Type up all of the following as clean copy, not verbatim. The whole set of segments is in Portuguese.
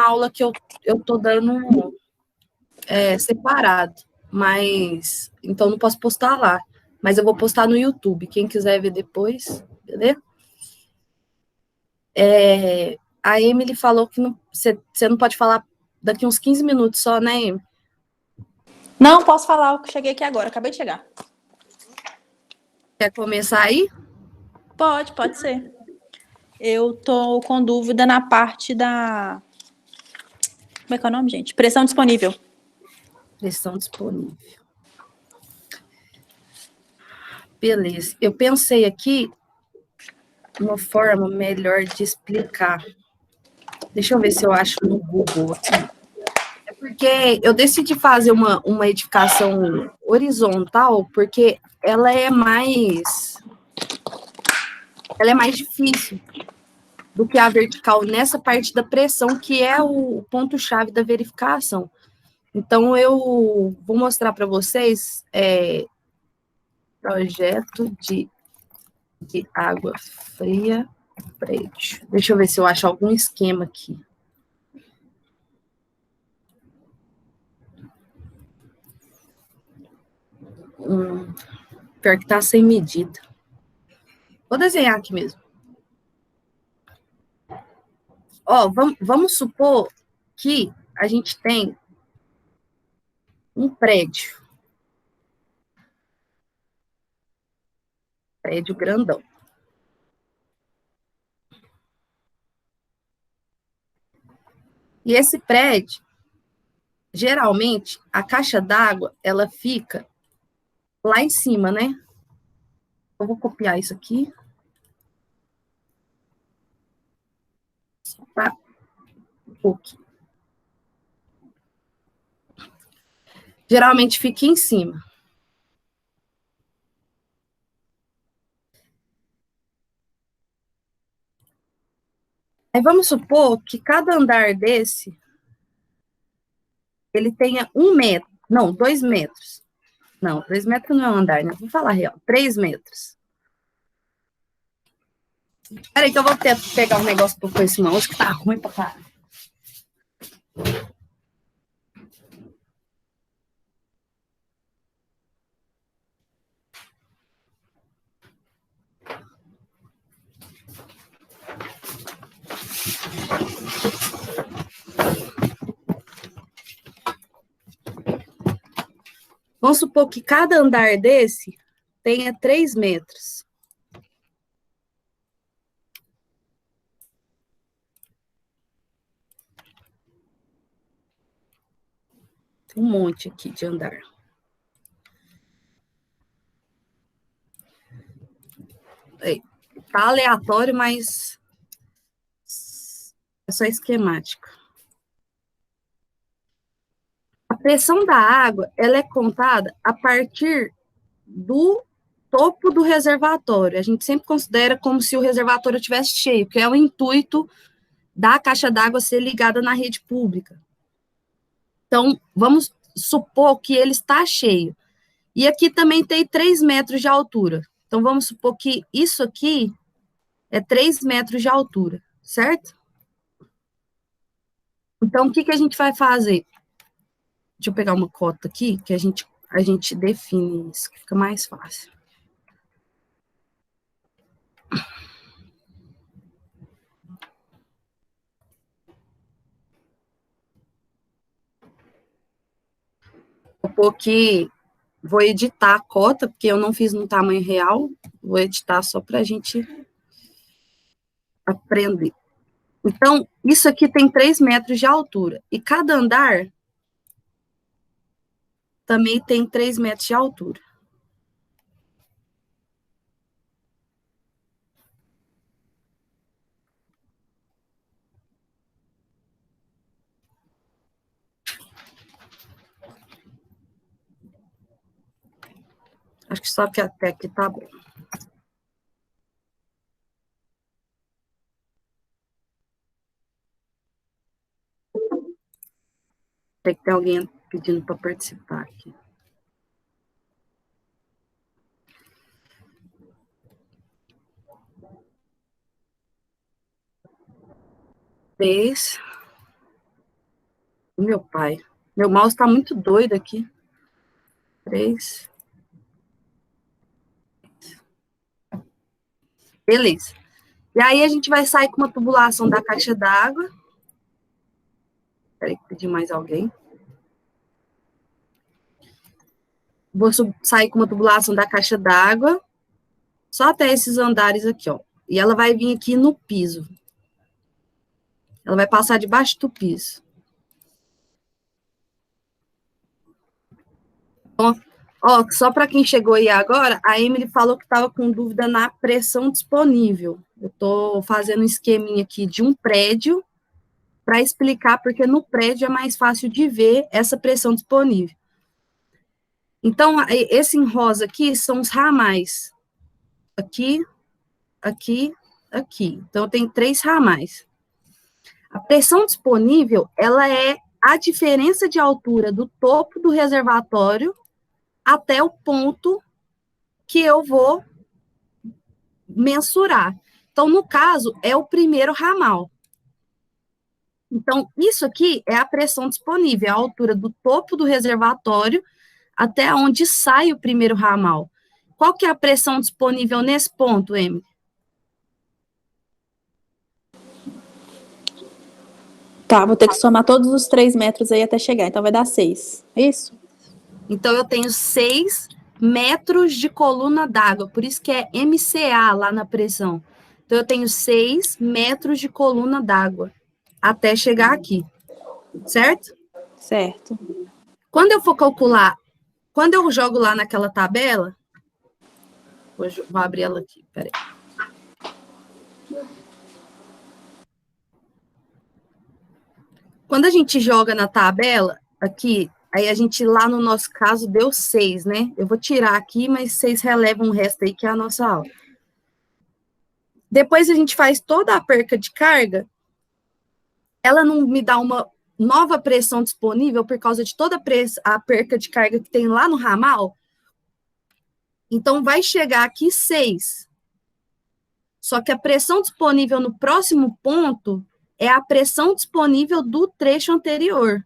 aula que eu tô dando separado, mas então não posso postar lá, mas eu vou postar no YouTube, quem quiser ver depois, beleza? A Emily falou que você não pode falar daqui uns 15 minutos só, né, Emily? Não, posso falar, eu cheguei aqui agora, acabei de chegar. Quer começar aí? Pode ser. Eu tô com dúvida na parte da... Como é que é o nome, gente? Pressão disponível. Pressão disponível. Beleza. Eu pensei aqui uma forma melhor de explicar. Deixa eu ver se eu acho no Google aqui. É porque eu decidi fazer uma edificação horizontal porque ela é mais difícil do que a vertical nessa parte da pressão, que é o ponto-chave da verificação. Então, eu vou mostrar para vocês projeto de água fria, prédio. Deixa eu ver se eu acho algum esquema aqui. Pior que tá sem medida. Vou desenhar aqui mesmo. Ó, vamos supor que a gente tem um prédio. Prédio grandão. E esse prédio, geralmente, a caixa d'água, ela fica lá em cima, né? Eu vou copiar isso aqui. Só para um pouquinho. Geralmente fica em cima. Aí vamos supor que cada andar desse, ele tenha 1 metro. Não, 2 metros. Não, 2 metros não é um andar, né? Vou falar real. 3 metros. Peraí que eu vou pegar um negócio pra pôr esse mouse que tá ruim pra caralho. Vamos supor que cada andar desse tenha 3 metros. Tem um monte aqui de andar. Tá aleatório, mas é só esquemática. A pressão da água, ela é contada a partir do topo do reservatório. A gente sempre considera como se o reservatório estivesse cheio, que é o intuito da caixa d'água ser ligada na rede pública. Então, vamos supor que ele está cheio. E aqui também tem 3 metros de altura. Então, vamos supor que isso aqui é 3 metros de altura, certo? Então, o que a gente vai fazer? Deixa eu pegar uma cota aqui, que a gente define isso, que fica mais fácil. Vou pôr aqui, vou editar a cota, porque eu não fiz no tamanho real, vou editar só para a gente aprender. Então, isso aqui tem 3 metros de altura, e cada andar também tem 3 metros de altura. Acho que só que até aqui tá bom. Tem que ter alguém pedindo para participar aqui. Três. Meu pai. Meu mouse tá muito doido aqui. 3. Beleza. E aí a gente vai sair com uma tubulação da caixa d'água. Peraí, pedir mais alguém. Vou sair com uma tubulação da caixa d'água, só até esses andares aqui, ó. E ela vai vir aqui no piso. Ela vai passar debaixo do piso. Ó, só para quem chegou aí agora, a Emily falou que estava com dúvida na pressão disponível. Eu estou fazendo um esqueminha aqui de um prédio para explicar, porque no prédio é mais fácil de ver essa pressão disponível. Então, esse em rosa aqui são os ramais. Aqui, aqui, aqui. Então, tem 3 ramais. A pressão disponível, ela é a diferença de altura do topo do reservatório até o ponto que eu vou mensurar. Então, no caso, é o primeiro ramal. Então, isso aqui é a pressão disponível, a altura do topo do reservatório até onde sai o primeiro ramal. Qual que é a pressão disponível nesse ponto, Emily? Tá, vou ter que somar todos os 3 metros aí até chegar, então vai dar 6. É isso? Então, eu tenho 6 metros de coluna d'água, por isso que é MCA lá na pressão. Então, eu tenho 6 metros de coluna d'água até chegar aqui, certo? Certo. Quando eu for calcular, quando eu jogo lá naquela tabela, vou abrir ela aqui, peraí. Quando a gente joga na tabela, aqui, aí a gente, lá no nosso caso, deu 6, né? Eu vou tirar aqui, mas vocês relevam o resto aí, que é a nossa aula. Depois a gente faz toda a perca de carga, ela não me dá uma nova pressão disponível por causa de toda a perca de carga que tem lá no ramal? Então, vai chegar aqui 6. Só que a pressão disponível no próximo ponto é a pressão disponível do trecho anterior.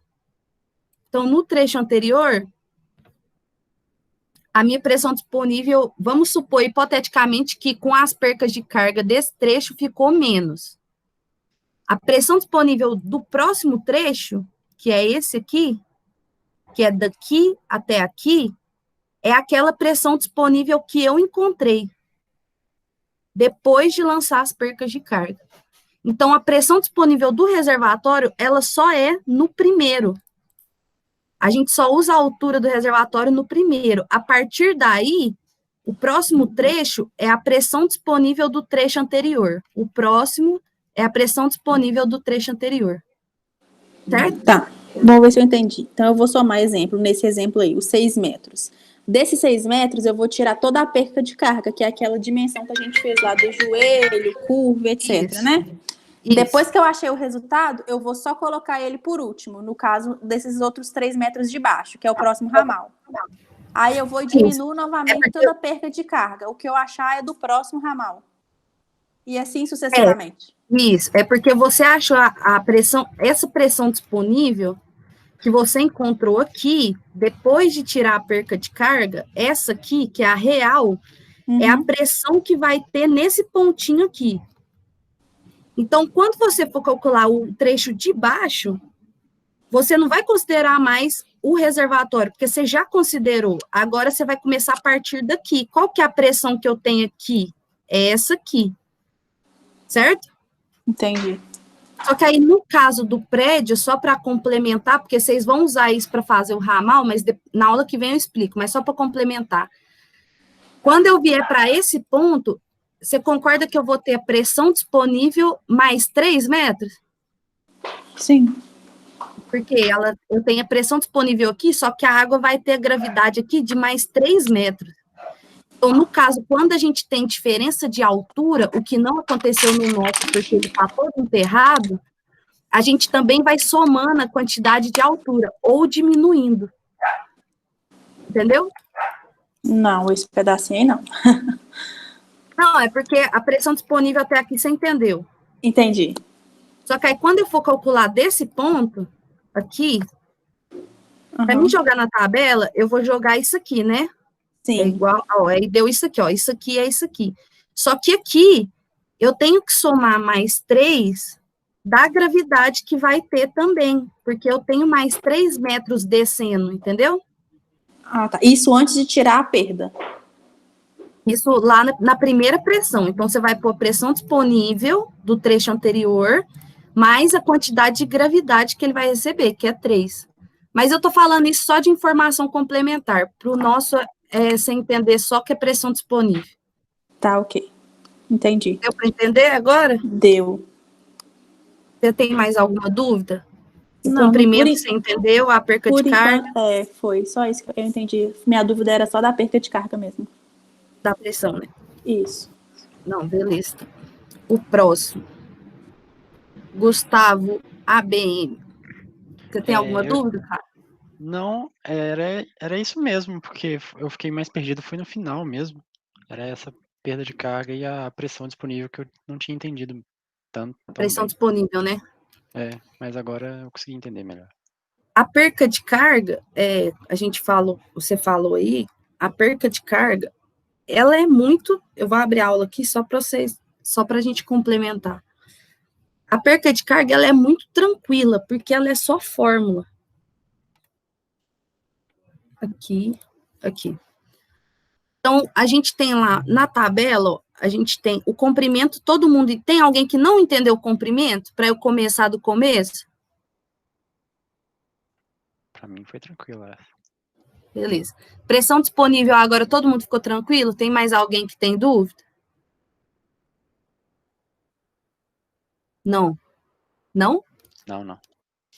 Então, no trecho anterior, a minha pressão disponível, vamos supor, hipoteticamente, que com as percas de carga desse trecho ficou menos. A pressão disponível do próximo trecho, que é esse aqui, que é daqui até aqui, é aquela pressão disponível que eu encontrei depois de lançar as percas de carga. Então, a pressão disponível do reservatório, ela só é no primeiro. A gente só usa a altura do reservatório no primeiro. A partir daí, o próximo trecho é a pressão disponível do trecho anterior. O próximo é a pressão disponível do trecho anterior. Certo? Tá, vamos ver se eu entendi. Então, eu vou somar exemplo, nesse exemplo aí, os 6 metros. Desses 6 metros, eu vou tirar toda a perca de carga, que é aquela dimensão que a gente fez lá do joelho, curva, etc, Isso. né? Isso. Depois que eu achei o resultado, eu vou só colocar ele por último, no caso desses outros 3 metros de baixo, que é o próximo ramal. Aí eu vou e diminuo novamente toda a perca de carga. O que eu achar é do próximo ramal. E assim sucessivamente. Isso, é porque você achou a pressão, essa pressão disponível que você encontrou aqui, depois de tirar a perca de carga, essa aqui, que é a real, é a pressão que vai ter nesse pontinho aqui. Então, quando você for calcular o trecho de baixo, você não vai considerar mais o reservatório, porque você já considerou. Agora você vai começar a partir daqui. Qual que é a pressão que eu tenho aqui? É essa aqui. Certo? Entendi. Só que aí, no caso do prédio, só para complementar, porque vocês vão usar isso para fazer o ramal, mas na aula que vem eu explico, mas só para complementar. Quando eu vier para esse ponto, você concorda que eu vou ter a pressão disponível mais 3 metros? Sim. Porque eu tenho a pressão disponível aqui, só que a água vai ter a gravidade aqui de mais 3 metros. Então, no caso, quando a gente tem diferença de altura, o que não aconteceu no nosso, porque ele está todo enterrado, a gente também vai somando a quantidade de altura, ou diminuindo. Entendeu? Não, esse pedacinho aí não. Não, é porque a pressão disponível até aqui você entendeu. Entendi. Só que aí, quando eu for calcular desse ponto, aqui, para mim jogar na tabela, eu vou jogar isso aqui, né? Sim. É igual, ó, aí deu isso aqui, ó, isso aqui é isso aqui. Só que aqui, eu tenho que somar mais 3 da gravidade que vai ter também, porque eu tenho mais 3 metros descendo, entendeu? Ah, tá. Isso antes de tirar a perda. Isso lá na primeira pressão. Então, você vai pôr a pressão disponível do trecho anterior, mais a quantidade de gravidade que ele vai receber, que é 3. Mas eu tô falando isso só de informação complementar, para o nosso você entender só que é pressão disponível. Tá, ok. Entendi. Deu para entender agora? Deu. Você tem mais alguma dúvida? O Não, comprimento você entendeu? A perca de carga? Foi só isso que eu entendi. Minha dúvida era só da perca de carga mesmo. Da pressão, né? Isso. Não, beleza. O próximo. Gustavo ABM. Você tem alguma dúvida, cara? Não, era isso mesmo, porque eu fiquei mais perdido, foi no final mesmo. Era essa perda de carga e a pressão disponível que eu não tinha entendido tanto. A pressão disponível, né? Mas agora eu consegui entender melhor. A perca de carga, você falou aí, a perca de carga, ela é muito, eu vou abrir a aula aqui só para a gente complementar. A perca de carga, ela é muito tranquila, porque ela é só fórmula. Aqui. Então, a gente tem lá na tabela, ó, a gente tem o comprimento, todo mundo, tem alguém que não entendeu o comprimento, para eu começar do começo? Para mim foi tranquilo essa. Beleza. Pressão disponível agora, todo mundo ficou tranquilo? Tem mais alguém que tem dúvida? Não? Não? Não.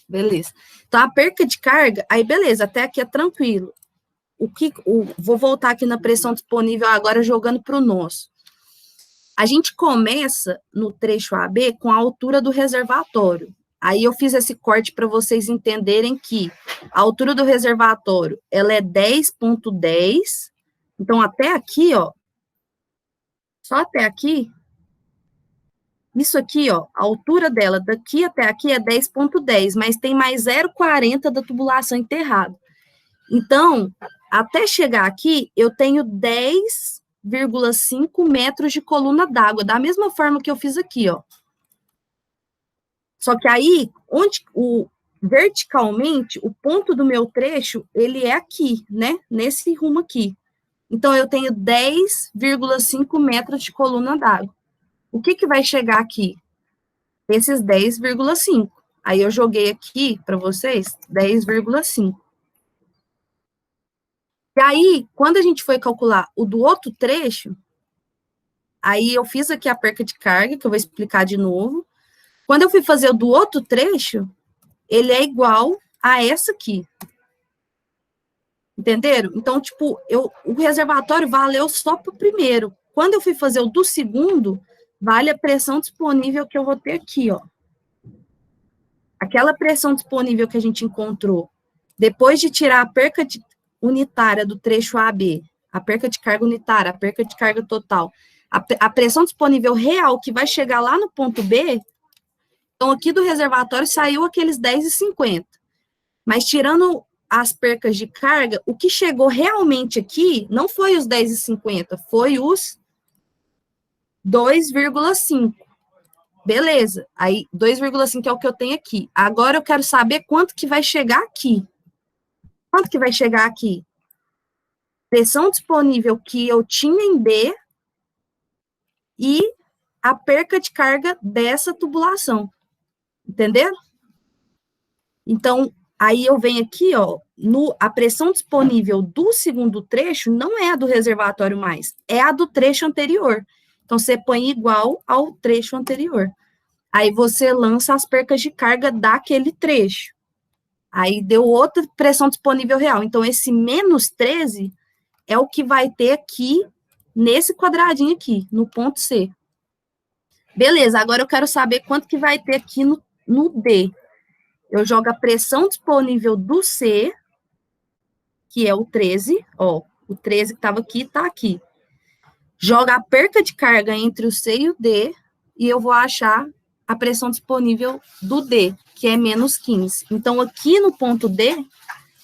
Beleza. Então, a perca de carga, aí beleza, até aqui é tranquilo. Vou voltar aqui na pressão disponível agora, jogando para o nosso. A gente começa no trecho AB com a altura do reservatório. Aí eu fiz esse corte para vocês entenderem que a altura do reservatório, ela é 10,10. Então, até aqui, ó, só até aqui, isso aqui, ó, a altura dela daqui até aqui é 10,10, mas tem mais 0,40 da tubulação enterrada. Então, até chegar aqui, eu tenho 10,5 metros de coluna d'água, da mesma forma que eu fiz aqui, ó. Só que aí, verticalmente, o ponto do meu trecho, ele é aqui, né? Nesse rumo aqui. Então, eu tenho 10,5 metros de coluna d'água. O que vai chegar aqui? Esses 10,5. Aí, eu joguei aqui, para vocês, 10,5. E aí, quando a gente foi calcular o do outro trecho, aí eu fiz aqui a perca de carga, que eu vou explicar de novo. Quando eu fui fazer o do outro trecho, ele é igual a essa aqui. Entenderam? Então, tipo, o reservatório valeu só para o primeiro. Quando eu fui fazer o do segundo, vale a pressão disponível que eu vou ter aqui, ó. Aquela pressão disponível que a gente encontrou, depois de tirar a perca unitária do trecho AB, a perca de carga unitária, a perca de carga total, a pressão disponível real que vai chegar lá no ponto B, então aqui do reservatório saiu aqueles 10,50. Mas tirando as percas de carga, o que chegou realmente aqui não foi os 10,50, foi os 2,5. Beleza, aí 2,5 é o que eu tenho aqui. Agora eu quero saber quanto que vai chegar aqui. Quanto que vai chegar aqui? Pressão disponível que eu tinha em B e a perca de carga dessa tubulação. Entenderam? Então, aí eu venho aqui, ó, a pressão disponível do segundo trecho não é a do reservatório mais, é a do trecho anterior. Então, você põe igual ao trecho anterior. Aí você lança as percas de carga daquele trecho. Aí deu outra pressão disponível real. Então, esse menos 13 é o que vai ter aqui, nesse quadradinho aqui, no ponto C. Beleza, agora eu quero saber quanto que vai ter aqui no D. Eu jogo a pressão disponível do C, que é o 13, ó, o 13 que estava aqui, está aqui. Joga a perca de carga entre o C e o D, e eu vou achar a pressão disponível do D, que é menos 15. Então, aqui no ponto D,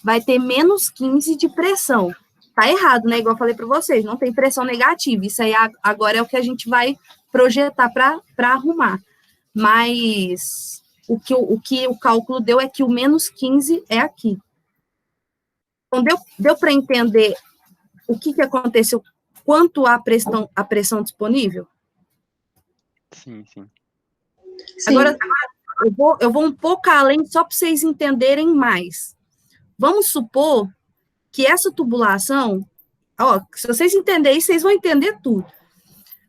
vai ter menos 15 de pressão. Tá errado, né? Igual eu falei para vocês, não tem pressão negativa. Isso aí agora é o que a gente vai projetar para arrumar. Mas o que o cálculo deu é que o menos 15 é aqui. Então, deu para entender o que aconteceu quanto à pressão disponível? Sim, sim. Agora, eu vou um pouco além, só para vocês entenderem mais. Vamos supor que essa tubulação, ó, se vocês entenderem, vocês vão entender tudo.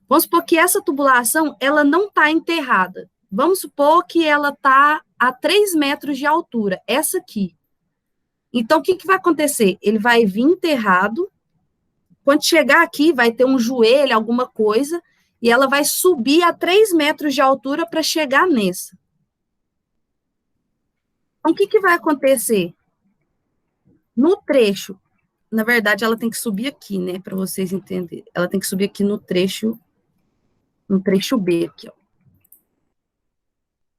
Vamos supor que essa tubulação, ela não está enterrada. Vamos supor que ela está a 3 metros de altura, essa aqui. Então, o que vai acontecer? Ele vai vir enterrado, quando chegar aqui, vai ter um joelho, alguma coisa, e ela vai subir a 3 metros de altura para chegar nessa. Então, o que vai acontecer? No trecho, na verdade, ela tem que subir aqui, né, para vocês entenderem. Ela tem que subir aqui no trecho B, aqui, ó.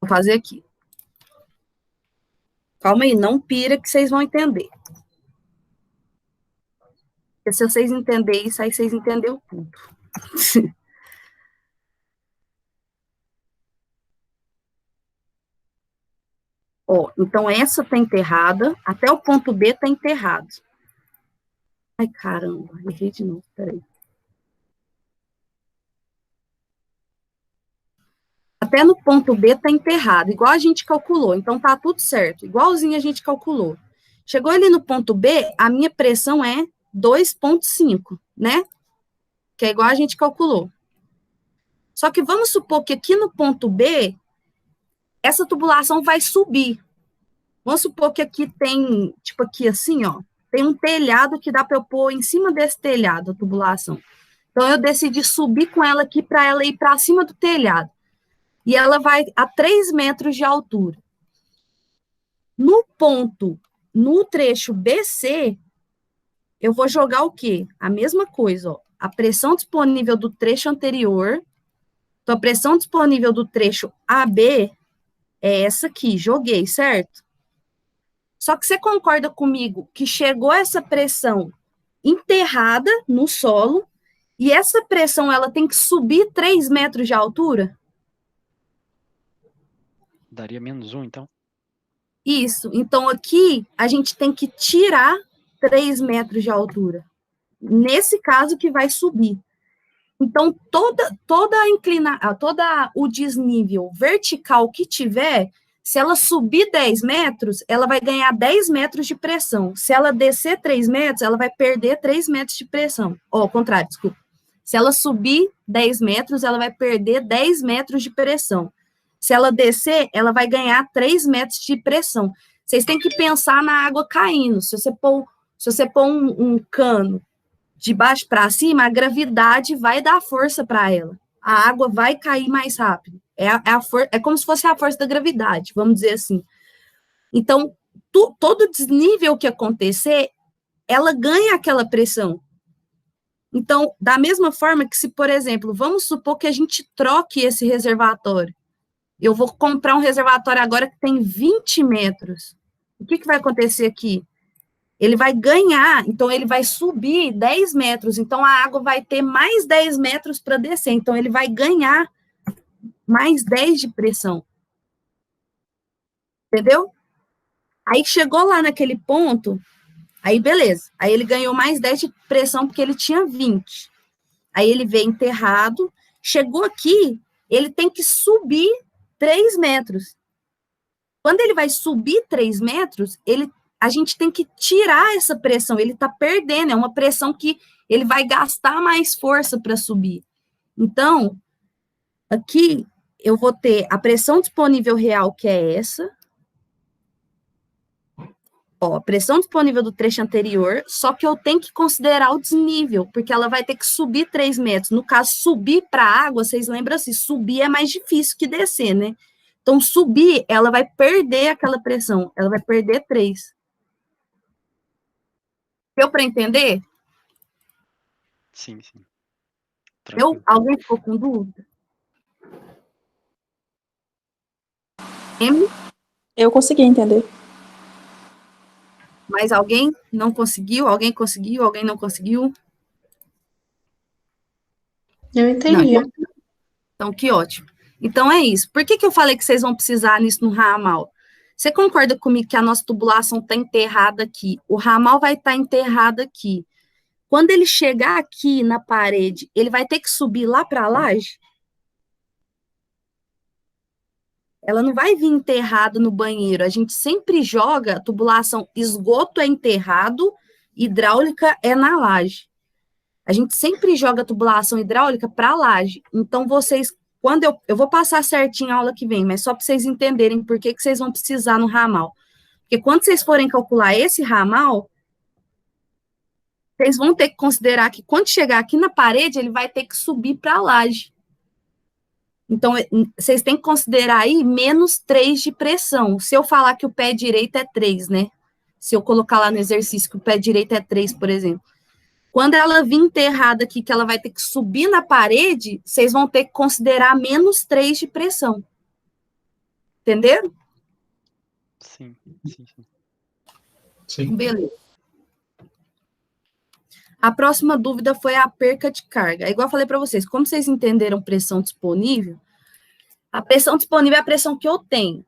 Vou fazer aqui. Calma aí, não pira que vocês vão entender. Porque se vocês entenderem isso, aí vocês entenderam tudo. Ó, então essa tá enterrada, até o ponto B tá enterrado. Ai, caramba, errei de novo, peraí. Até no ponto B tá enterrado, igual a gente calculou, então tá tudo certo, igualzinho a gente calculou. Chegou ali no ponto B, a minha pressão é 2,5, né? Que é igual a gente calculou. Só que vamos supor que aqui no ponto B, essa tubulação vai subir. Vamos supor que aqui tem, tipo aqui assim, ó, tem um telhado que dá para eu pôr em cima desse telhado, a tubulação. Então, eu decidi subir com ela aqui para ela ir para cima do telhado. E ela vai a 3 metros de altura. No trecho BC, eu vou jogar o quê? A mesma coisa, ó. A pressão disponível do trecho anterior. Então, a pressão disponível do trecho AB é essa aqui, joguei, certo? Só que você concorda comigo que chegou essa pressão enterrada no solo, e essa pressão ela tem que subir 3 metros de altura? Daria menos 1, então? Isso. Então, aqui, a gente tem que tirar 3 metros de altura. Nesse caso, que vai subir. Então, toda o desnível vertical que tiver, se ela subir 10 metros, ela vai ganhar 10 metros de pressão. Se ela descer 3 metros, ela vai perder 3 metros de pressão. Ao contrário, desculpa. Se ela subir 10 metros, ela vai perder 10 metros de pressão. Se ela descer, ela vai ganhar 3 metros de pressão. Vocês têm que pensar na água caindo. Se você pôr um cano de baixo para cima, a gravidade vai dar força para ela. A água vai cair mais rápido. É como se fosse a força da gravidade, vamos dizer assim. Então, todo desnível que acontecer, ela ganha aquela pressão. Então, da mesma forma que se, por exemplo, vamos supor que a gente troque esse reservatório. Eu vou comprar um reservatório agora que tem 20 metros. O que vai acontecer aqui? Ele vai ganhar, então ele vai subir 10 metros, então a água vai ter mais 10 metros para descer, então ele vai ganhar mais 10 de pressão. Entendeu? Aí chegou lá naquele ponto, aí beleza, aí ele ganhou mais 10 de pressão porque ele tinha 20. Aí ele veio enterrado, chegou aqui, ele tem que subir 3 metros. Quando ele vai subir 3 metros, a gente tem que tirar essa pressão, ele está perdendo, é uma pressão que ele vai gastar mais força para subir. Então, aqui eu vou ter a pressão disponível real, que é essa. Ó, a pressão disponível do trecho anterior, só que eu tenho que considerar o desnível, porque ela vai ter que subir 3 metros. No caso, subir para a água, vocês lembram assim, subir é mais difícil que descer, né? Então, subir, ela vai perder aquela pressão, ela vai perder 3. Deu para entender? Sim, sim. Alguém ficou com dúvida? M? Eu consegui entender. Mas alguém não conseguiu? Alguém conseguiu? Alguém não conseguiu? Eu Não, entendi. então que ótimo. Então é isso. Por que eu falei que vocês vão precisar nisso no ramal? Você concorda comigo que a nossa tubulação está enterrada aqui? O ramal vai estar enterrado aqui. Quando ele chegar aqui na parede, ele vai ter que subir lá para a laje? Ela não vai vir enterrada no banheiro. A gente sempre joga a tubulação, esgoto é enterrado, hidráulica é na laje. A gente sempre joga a tubulação hidráulica para a laje. Então, vocês, quando eu vou passar certinho a aula que vem, mas só para vocês entenderem por que vocês vão precisar no ramal. Porque quando vocês forem calcular esse ramal, vocês vão ter que considerar que quando chegar aqui na parede, ele vai ter que subir para a laje. Então, vocês têm que considerar aí menos 3 de pressão. Se eu falar que o pé direito é 3, né? Se eu colocar lá no exercício que o pé direito é 3, por exemplo. Quando ela vir enterrada aqui, que ela vai ter que subir na parede, vocês vão ter que considerar menos 3 de pressão. Entenderam? Sim. Sim. Beleza. A próxima dúvida foi a perca de carga. Igual eu falei para vocês, como vocês entenderam pressão disponível, a pressão disponível é a pressão que eu tenho.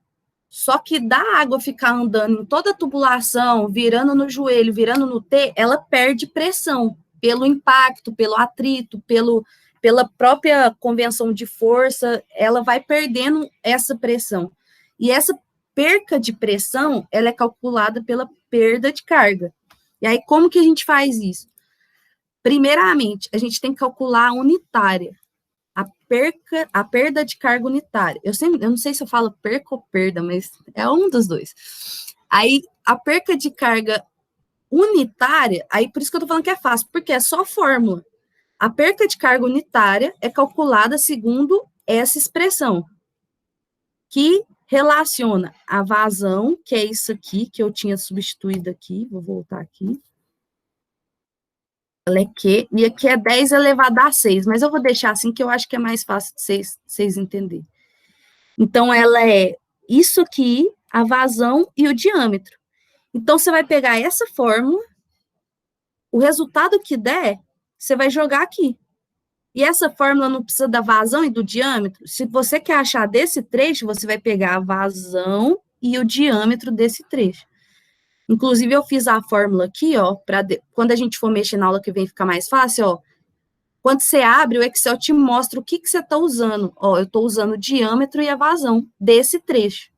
Só que da água ficar andando em toda a tubulação, virando no joelho, virando no T, ela perde pressão pelo impacto, pelo atrito, pela própria convenção de força, ela vai perdendo essa pressão. E essa perca de pressão, ela é calculada pela perda de carga. E aí, como que a gente faz isso? Primeiramente, a gente tem que calcular a unitária, a perda de carga unitária. Eu não sei se eu falo perca ou perda, mas é um dos dois. Aí, a perca de carga unitária, aí por isso que eu tô falando que é fácil, porque é só fórmula. A perca de carga unitária é calculada segundo essa expressão, que relaciona a vazão, que é isso aqui, que eu tinha substituído aqui, vou voltar aqui, ela é Q, e aqui é 10 elevado a 6, mas eu vou deixar assim, que eu acho que é mais fácil de vocês entenderem. Então, ela é isso aqui, a vazão e o diâmetro. Então, você vai pegar essa fórmula, o resultado que der, você vai jogar aqui. E essa fórmula não precisa da vazão e do diâmetro? Se você quer achar desse trecho, você vai pegar a vazão e o diâmetro desse trecho. Inclusive, eu fiz a fórmula aqui, ó, para quando a gente for mexer na aula que vem ficar mais fácil, ó. Quando você abre, o Excel te mostra o que você está usando. Ó, eu estou usando o diâmetro e a vazão desse trecho.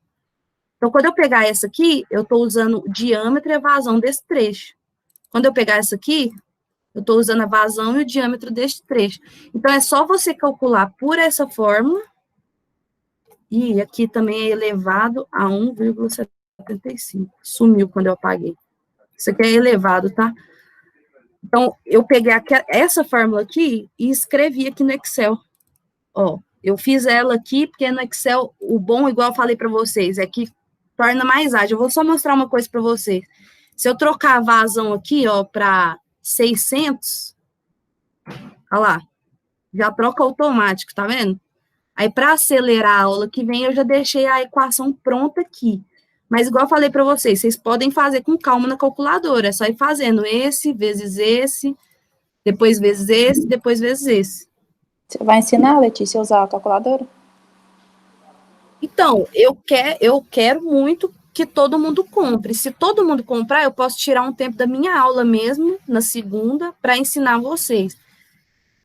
Então, quando eu pegar essa aqui, eu estou usando o diâmetro e a vazão desse trecho. Quando eu pegar essa aqui, eu estou usando a vazão e o diâmetro desse trecho. Então, é só você calcular por essa fórmula. E aqui também é elevado a 1,75. Sumiu quando eu apaguei. Isso aqui é elevado, tá? Então, eu peguei essa fórmula aqui e escrevi aqui no Excel. Ó, eu fiz ela aqui, porque no Excel, o bom, igual eu falei para vocês, é que torna mais ágil. Eu vou só mostrar uma coisa para vocês. Se eu trocar a vazão aqui, ó, para 600, olha lá, já troca automático, tá vendo? Aí, para acelerar a aula que vem, eu já deixei a equação pronta aqui. Mas, igual eu falei para vocês, vocês podem fazer com calma na calculadora. É só ir fazendo esse, vezes esse, depois vezes esse, depois vezes esse. Você vai ensinar, Letícia, a usar a calculadora? Então, eu quero muito que todo mundo compre. Se todo mundo comprar, eu posso tirar um tempo da minha aula mesmo, na segunda, para ensinar vocês.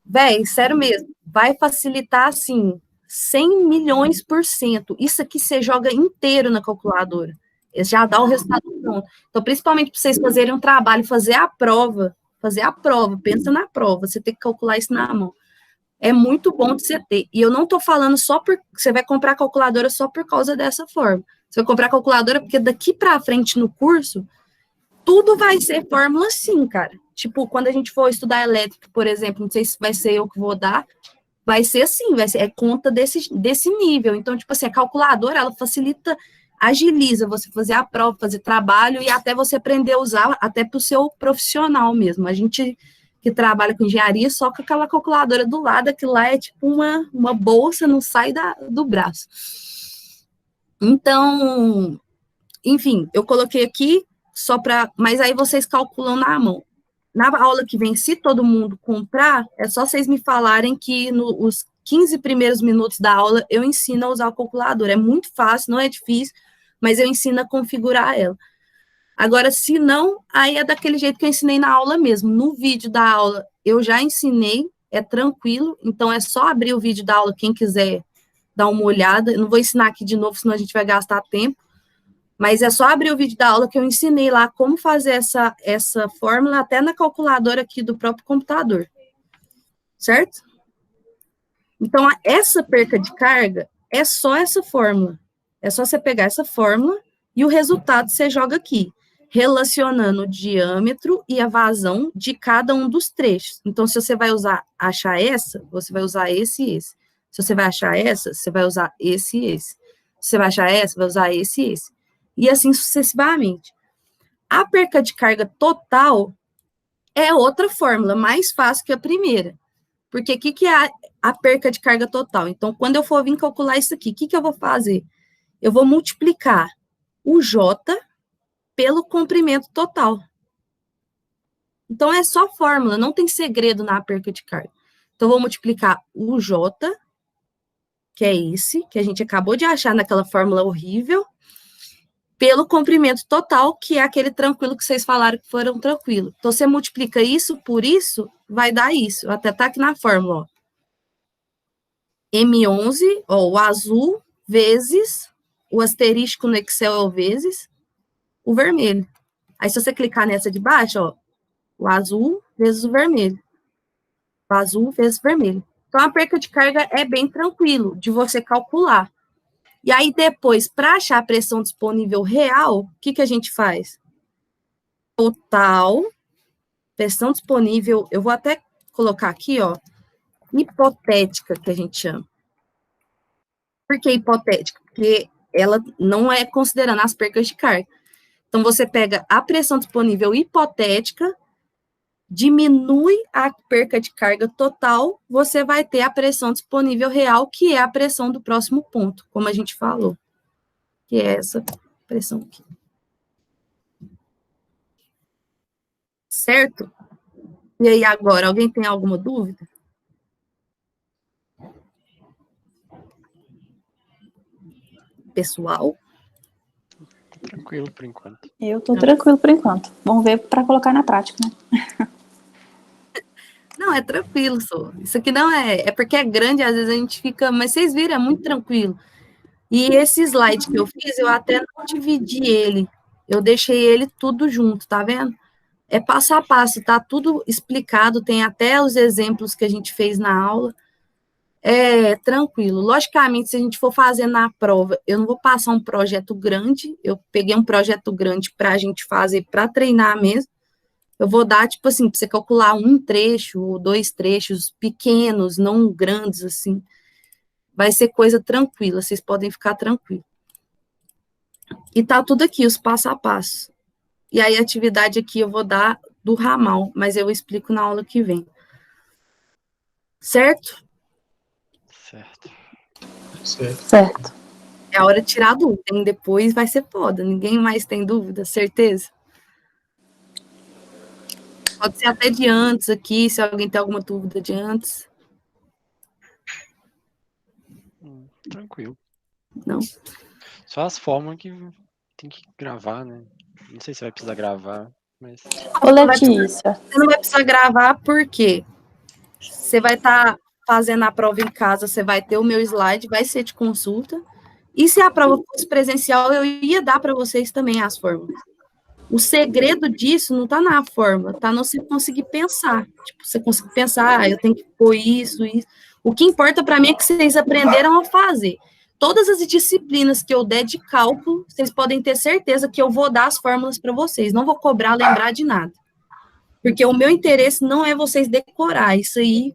Véi, sério mesmo, vai facilitar, assim, 100 milhões%. Isso aqui você joga inteiro na calculadora. Já dá o resultado pronto. Então, principalmente para vocês fazerem um trabalho, fazer a prova, pensa na prova, você tem que calcular isso na mão. É muito bom de você ter. E eu não estou falando só porque você vai comprar calculadora só por causa dessa forma. Você vai comprar calculadora porque daqui para frente no curso, tudo vai ser fórmula sim, cara. Tipo, quando a gente for estudar elétrica, por exemplo, não sei se vai ser eu que vou dar, vai ser assim, é conta desse nível. Então, tipo assim, a calculadora, ela facilita, agiliza você fazer a prova, fazer trabalho e até você aprender a usar até para o seu profissional mesmo. A gente que trabalha com engenharia, só com aquela calculadora do lado, aquilo lá é tipo uma bolsa, não sai do braço. Então, enfim, eu coloquei aqui só para... Mas aí vocês calculam na mão. Na aula que vem, se todo mundo comprar, é só vocês me falarem que nos 15 primeiros minutos da aula eu ensino a usar o calculador. É muito fácil, não é difícil, mas eu ensino a configurar ela. Agora, se não, aí é daquele jeito que eu ensinei na aula mesmo. No vídeo da aula, eu já ensinei, é tranquilo, então é só abrir o vídeo da aula, quem quiser dar uma olhada. Eu não vou ensinar aqui de novo, senão a gente vai gastar tempo. Mas é só abrir o vídeo da aula que eu ensinei lá como fazer essa fórmula até na calculadora aqui do próprio computador. Certo? Então, essa perca de carga é só essa fórmula. É só você pegar essa fórmula e o resultado você joga aqui, relacionando o diâmetro e a vazão de cada um dos trechos. Então, se você vai achar essa, você vai usar esse e esse. Se você vai achar essa, você vai usar esse e esse. Se você vai achar essa, vai usar esse e esse. E assim sucessivamente. A perca de carga total é outra fórmula, mais fácil que a primeira. Porque o que é a perca de carga total? Então, quando eu for vir calcular isso aqui, o que eu vou fazer? Eu vou multiplicar o J pelo comprimento total. Então, é só fórmula, não tem segredo na perca de carga. Então, eu vou multiplicar o J, que é esse, que a gente acabou de achar naquela fórmula horrível, pelo comprimento total, que é aquele tranquilo que vocês falaram que foram tranquilo. Então, você multiplica isso por isso, vai dar isso. Até tá aqui na fórmula, ó. M11, ó, o azul, vezes, o asterístico no Excel é o vezes, o vermelho. Aí, se você clicar nessa de baixo, ó, o azul vezes o vermelho. O azul vezes o vermelho. Então, a perca de carga é bem tranquilo de você calcular. E aí, depois, para achar a pressão disponível real, o que a gente faz? Total, pressão disponível, eu vou até colocar aqui, ó, hipotética, que a gente chama. Por que hipotética? Porque ela não é considerando as percas de carga. Então, você pega a pressão disponível hipotética, diminui a perca de carga total, você vai ter a pressão disponível real, que é a pressão do próximo ponto, como a gente falou. Que é essa pressão aqui. Certo? E aí, agora, alguém tem alguma dúvida? Pessoal? Tranquilo por enquanto. Eu tô tranquilo por enquanto. Vamos ver para colocar na prática, né? Não, é tranquilo, só. Isso aqui não é... É porque é grande, às vezes a gente fica... Mas vocês viram, é muito tranquilo. E esse slide que eu fiz, eu até não dividi ele. Eu deixei ele tudo junto, tá vendo? É passo a passo, tá tudo explicado, tem até os exemplos que a gente fez na aula. É tranquilo. Logicamente, se a gente for fazer na prova, eu não vou passar um projeto grande, eu peguei um projeto grande para a gente fazer, para treinar mesmo. Eu vou dar, tipo assim, para você calcular um trecho, ou 2 trechos pequenos, não grandes, assim. Vai ser coisa tranquila, vocês podem ficar tranquilos. E tá tudo aqui, os passo a passo. E aí, a atividade aqui eu vou dar do ramal, mas eu explico na aula que vem. Certo? Certo. Certo. É a hora de tirar a dúvida, hein? Depois vai ser foda. Ninguém mais tem dúvida, certeza? Pode ser até de antes aqui, se alguém tem alguma dúvida de antes. Tranquilo. Não? Só as fórmulas que tem que gravar, né? Não sei se vai precisar gravar, mas... Ô, Letícia. Você não vai precisar gravar porque você vai estar fazendo a prova em casa, você vai ter o meu slide, vai ser de consulta. E se a prova fosse presencial, eu ia dar para vocês também as fórmulas. O segredo disso não está na fórmula, está no você conseguir pensar. Tipo, você conseguir pensar, eu tenho que pôr isso, isso. O que importa para mim é que vocês aprenderam a fazer. Todas as disciplinas que eu der de cálculo, vocês podem ter certeza que eu vou dar as fórmulas para vocês. Não vou cobrar, lembrar de nada. Porque o meu interesse não é vocês decorar. Isso aí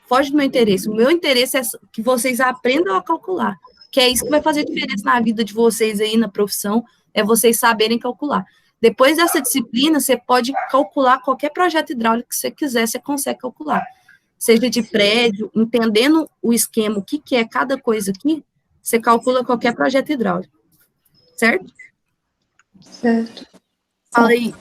foge do meu interesse. O meu interesse é que vocês aprendam a calcular. Que é isso que vai fazer diferença na vida de vocês aí, na profissão, é vocês saberem calcular. Depois dessa disciplina, você pode calcular qualquer projeto hidráulico que você quiser, você consegue calcular. Seja de prédio, entendendo o esquema, o que é cada coisa aqui, você calcula qualquer projeto hidráulico. Certo? Certo. Fala aí.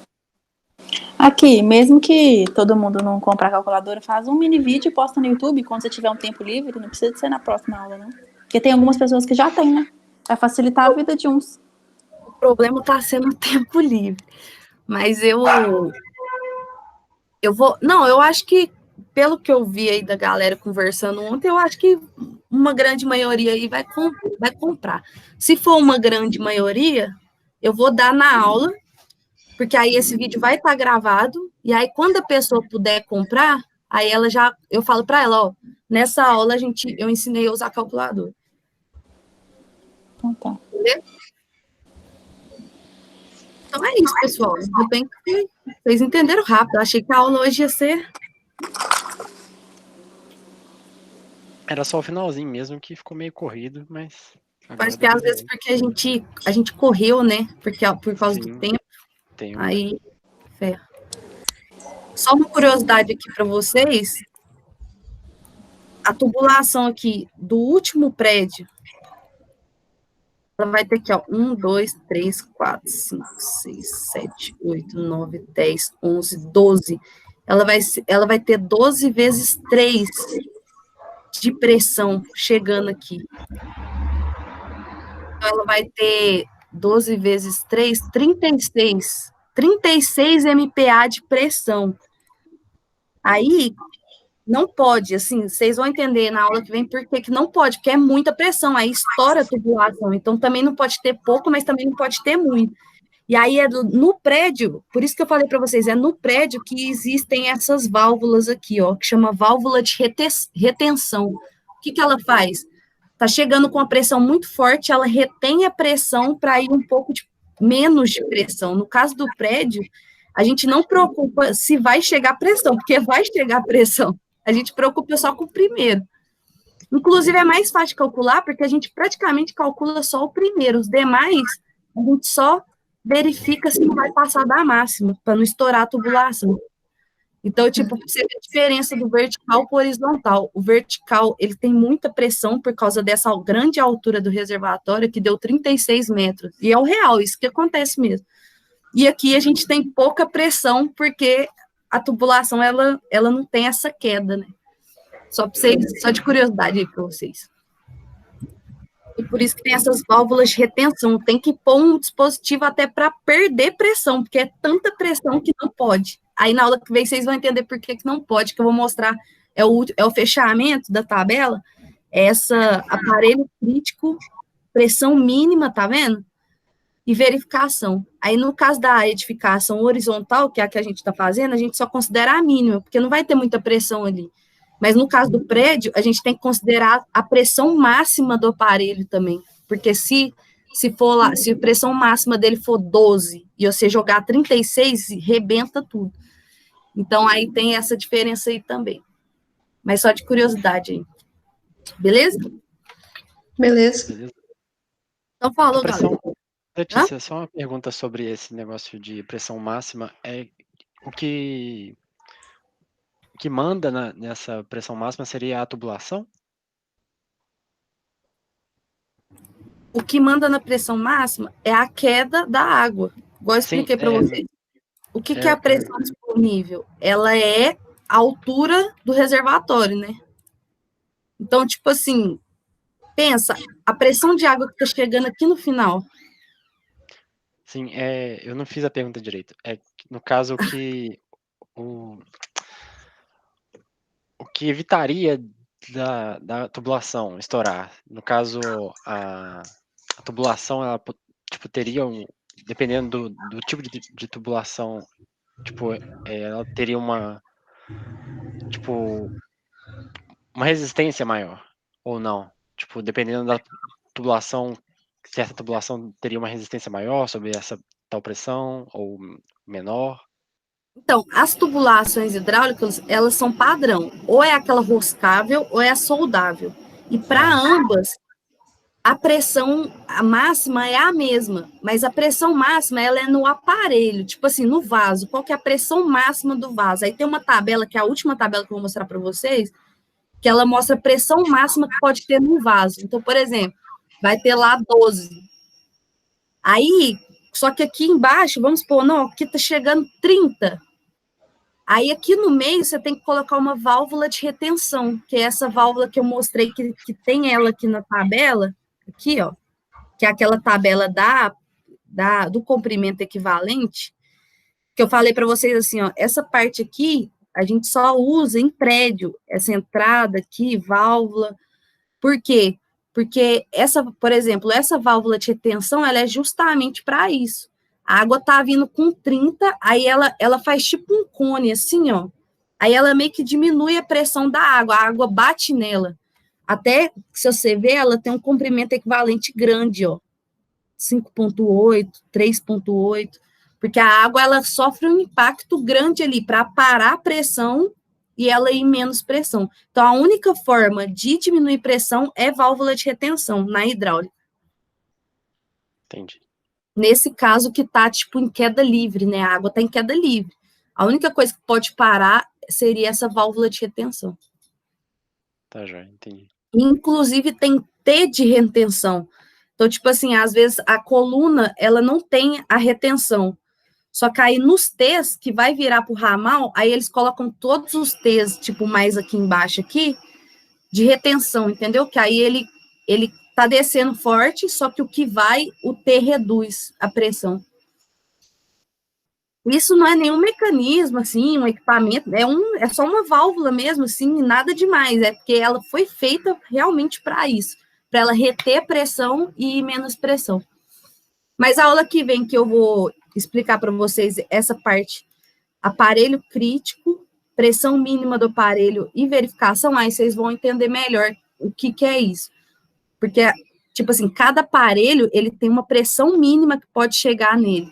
Aqui, mesmo que todo mundo não comprar calculadora, faz um mini vídeo e posta no YouTube quando você tiver um tempo livre. Não precisa de ser na próxima aula, não. Porque tem algumas pessoas que já têm, né? Vai facilitar a vida de uns. O problema está sendo o tempo livre. Mas eu vou... Não, eu acho que, pelo que eu vi aí da galera conversando ontem, eu acho que uma grande maioria aí vai comprar. Se for uma grande maioria, eu vou dar na aula, porque aí esse vídeo vai estar gravado, e aí quando a pessoa puder comprar, aí eu falo para ela, ó, nessa aula eu ensinei a usar calculador. Então tá. Entendeu? Então é isso, pessoal. Ainda bem que vocês entenderam rápido. Eu achei que a aula hoje ia ser... Era só o finalzinho mesmo que ficou meio corrido, mas... Acho que às vezes porque a gente correu, né? Por causa do tempo. Aí, ferra. Só uma curiosidade aqui para vocês. A tubulação aqui do último prédio, ela vai ter aqui, ó, 1, 2, 3, 4, 5, 6, 7, 8, 9, 10, 11, 12. Ela vai ter 12 vezes 3 de pressão chegando aqui. Então, ela vai ter 12 vezes 3, 36 MPa de pressão. Aí, não pode, assim, vocês vão entender na aula que vem por que não pode, porque é muita pressão, aí estoura a tubulação. Então, também não pode ter pouco, mas também não pode ter muito. E aí, no prédio, por isso que eu falei para vocês, é no prédio que existem essas válvulas aqui, ó, que chama válvula de retenção. O que ela faz? Tá chegando com a pressão muito forte, ela retém a pressão para ir um pouco menos de pressão. No caso do prédio, a gente não preocupa se vai chegar pressão, porque vai chegar pressão. A gente preocupa só com o primeiro. Inclusive, é mais fácil de calcular, porque a gente praticamente calcula só o primeiro. Os demais, a gente só verifica se não vai passar da máxima, para não estourar a tubulação. Então, tipo, você vê a diferença do vertical para o horizontal. O vertical, ele tem muita pressão por causa dessa grande altura do reservatório, que deu 36 metros. E é o real, isso que acontece mesmo. E aqui a gente tem pouca pressão, porque a tubulação, ela não tem essa queda, né? Só de curiosidade aí para vocês. E por isso que tem essas válvulas de retenção. Tem que pôr um dispositivo até para perder pressão, porque é tanta pressão que não pode. Aí na aula que vem vocês vão entender por que não pode, que eu vou mostrar. É o fechamento da tabela, aparelho crítico, pressão mínima, tá vendo? E verificação. Aí, no caso da edificação horizontal, que é a que a gente está fazendo, a gente só considera a mínima, porque não vai ter muita pressão ali. Mas no caso do prédio, a gente tem que considerar a pressão máxima do aparelho também, porque se a pressão máxima dele for 12 e você jogar 36, rebenta tudo. Então, aí tem essa diferença aí também. Mas só de curiosidade aí. Beleza? Beleza. Então, falou, galera. Letícia, só uma pergunta sobre esse negócio de pressão máxima. O que manda nessa pressão máxima seria a tubulação? O que manda na pressão máxima é a queda da água. Igual eu expliquei para vocês. O que é a pressão disponível? Ela é a altura do reservatório, né? Então, tipo assim, pensa, a pressão de água que está chegando aqui no final. Sim, eu não fiz a pergunta direito. No caso, o que evitaria da tubulação estourar? No caso, a tubulação, ela tipo, teria dependendo do tipo de tubulação, tipo, ela teria uma resistência maior, ou não? Tipo, dependendo da tubulação, certa tubulação teria uma resistência maior sobre essa tal pressão, ou menor? Então, as tubulações hidráulicas, elas são padrão. Ou é aquela roscável, ou é a soldável. E para ambas, a pressão máxima é a mesma, mas a pressão máxima ela é no aparelho, tipo assim, no vaso. Qual que é a pressão máxima do vaso? Aí tem uma tabela, que é a última tabela que eu vou mostrar para vocês, que ela mostra a pressão máxima que pode ter no vaso. Então, por exemplo, vai ter lá 12. Aí, Só que aqui embaixo, vamos supor, não, aqui tá chegando 30. Aí aqui no meio você tem que colocar uma válvula de retenção, que é essa válvula que eu mostrei que tem ela aqui na tabela, aqui, ó, que é aquela tabela do comprimento equivalente, que eu falei para vocês assim, ó, essa parte aqui a gente só usa em prédio, essa entrada aqui, válvula. Por quê? Porque por exemplo, essa válvula de retenção, ela é justamente para isso. A água tá vindo com 30, aí ela faz tipo um cone assim, ó. Aí ela meio que diminui a pressão da água, a água bate nela. Até, se você ver, ela tem um comprimento equivalente grande, ó. 5,8, 3,8, porque a água ela sofre um impacto grande ali para parar a pressão e ela ir menos pressão. Então, a única forma de diminuir pressão é válvula de retenção na hidráulica. Entendi. Nesse caso que tá, tipo, em queda livre, né? A água tá em queda livre. A única coisa que pode parar seria essa válvula de retenção. Tá, joia, entendi. Inclusive, tem T de retenção. Então, tipo assim, às vezes a coluna, ela não tem a retenção. Só que aí nos T's, que vai virar pro ramal, aí eles colocam todos os T's, tipo, mais aqui embaixo aqui, de retenção, entendeu? Que aí ele tá descendo forte, só que o que vai, o T reduz a pressão. Isso não é nenhum mecanismo, assim, um equipamento, é só uma válvula mesmo, assim, nada demais, é porque ela foi feita realmente para isso, para ela reter pressão e menos pressão. Mas a aula que vem que eu vou explicar para vocês essa parte, aparelho crítico, pressão mínima do aparelho e verificação, aí vocês vão entender melhor o que é isso. Porque, tipo assim, cada aparelho, ele tem uma pressão mínima que pode chegar nele.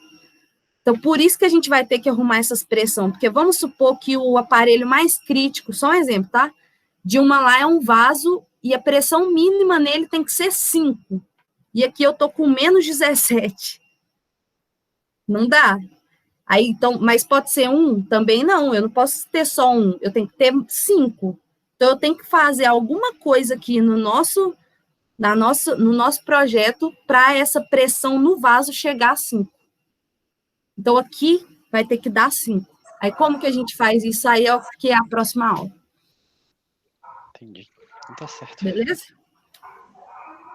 Então, por isso que a gente vai ter que arrumar essas pressões, porque vamos supor que o aparelho mais crítico, só um exemplo, tá? De uma lá é um vaso e a pressão mínima nele tem que ser 5. E aqui eu tô com menos 17. Não dá. Aí, então, mas pode ser 1? Também não, eu não posso ter só 1, eu tenho que ter 5. Então, eu tenho que fazer alguma coisa aqui no nosso projeto para essa pressão no vaso chegar a 5. Então, aqui vai ter que dar 5. Aí, como que a gente faz isso? Aí é o que é a próxima aula. Entendi. Então tá certo. Beleza?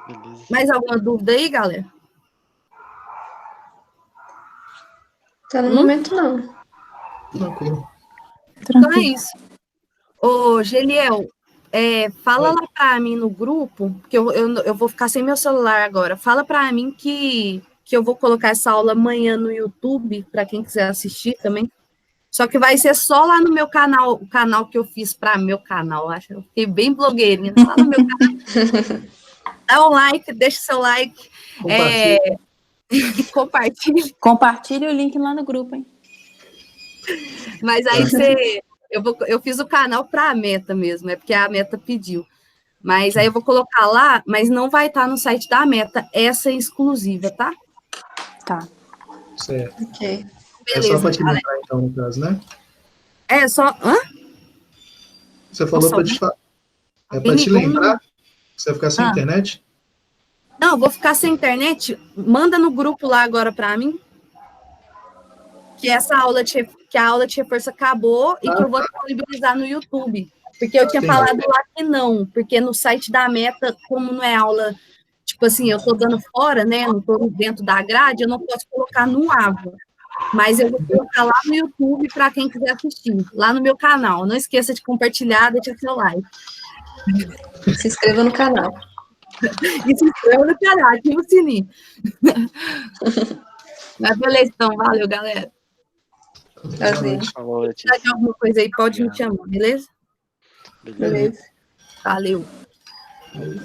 Beleza. Mais alguma dúvida aí, galera? Tá no momento, não. Tranquilo. Então é isso. Ô, Geliel, fala lá para mim no grupo, porque eu vou ficar sem meu celular agora. Fala para mim que eu vou colocar essa aula amanhã no YouTube, para quem quiser assistir também. Só que vai ser só lá no meu canal, o canal que eu fiz para meu canal. Acho que eu fiquei bem blogueirinha. Lá no meu canal. Dá um like, deixa o seu like. Compartilhe. Compartilhe o link lá no grupo, hein? Mas aí eu fiz o canal para a Meta mesmo, é porque a Meta pediu. Mas aí eu vou colocar lá, mas não vai estar no site da Meta, essa é exclusiva, tá? Tá. Certo. Ok. Beleza, É só para te galera. lembrar, então, no caso, né? É só. Hã? Você falou para te falar. É para te lembrar? Você vai ficar sem internet? Não, eu vou ficar sem internet. Manda no grupo lá agora para mim. Que essa aula que a aula de reforço acabou e que eu vou disponibilizar no YouTube. Porque eu tinha falado lá que não, porque no site da Meta, como não é aula, tipo assim, eu tô dando fora, né? Não tô dentro da grade, eu não posso colocar no AVA. Mas eu vou colocar lá no YouTube para quem quiser assistir, lá no meu canal. Não esqueça de compartilhar, deixar seu like. Se inscreva no canal. E se inscreva no canal, ativa o sininho. Mas beleza, então, valeu, galera. Prazer. Falou, Se precisar de alguma coisa aí, pode me chamar, beleza? Beleza. Valeu. Aí.